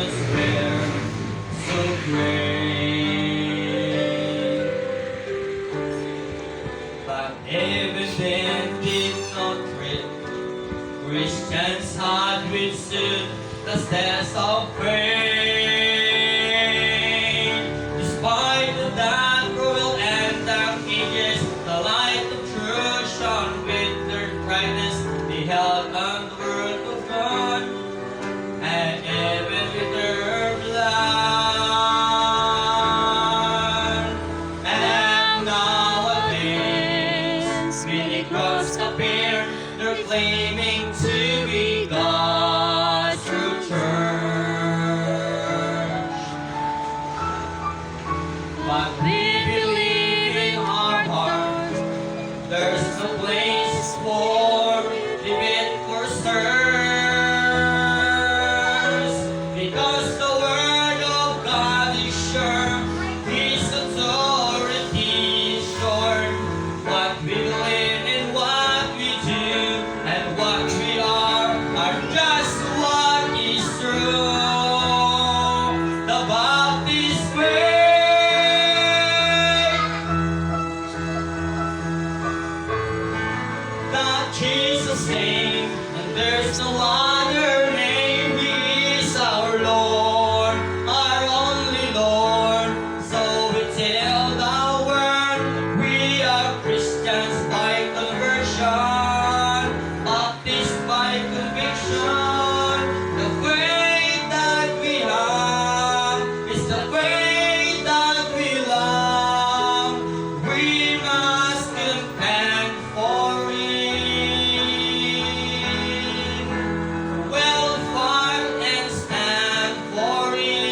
patience were so great. But even then did not quit. Christians had withstood the test of faith. Despite the dark, cruel, and dark ages, the light of truth shone with their brightness. They held on the word of God, and even with their blood. And nowadays, many gods appear, they're claiming to be God's true church. But we believe in our hearts, there's no place for debate or stirs, because the word of God is sure, His authority is sure. What we believe in, what we do, and what we are just what is true. The Baptist way, that Jesus name, and there's no other name. He is our Lord, our only Lord. So we tell the world we are Christians by conversion, Baptist by conviction. The faith that we have is the faith that we love. We must contend for it. Well fight and stand for it.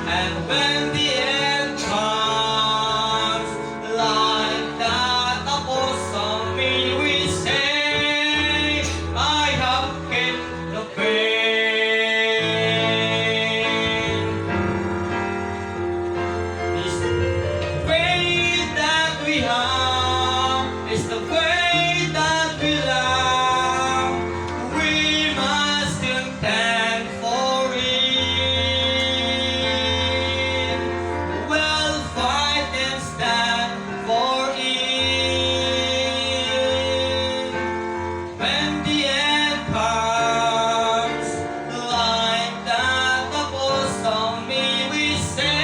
And when the end comes, like that apostle me, we say, I have kept the faith. This faith that we have is the faith that we love. We must contend for it. Well fight and stand for it. When the end comes, like that apostle me, we say,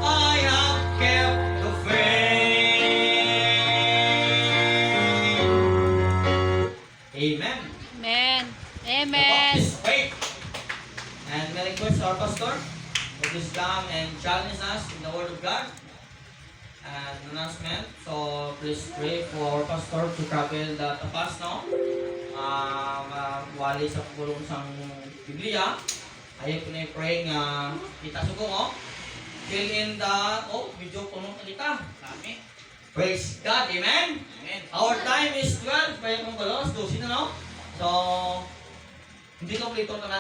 I have kept the faith. Amen. Amen. The Amen. Baptist faith. And may I request our pastor to please come and challenge us in the Word of God and announcement. So please pray for our pastor to travel the tapas, no? Wali sa pulong sang Biblia. Ayaw ko na i-pray nga kita sugong, oh. Fill in the, medyo punong kalita. Kami. Praise God, amen? Amen. Our time is 12, kaya kung balos, 12 na, no? So, hindi kompleto na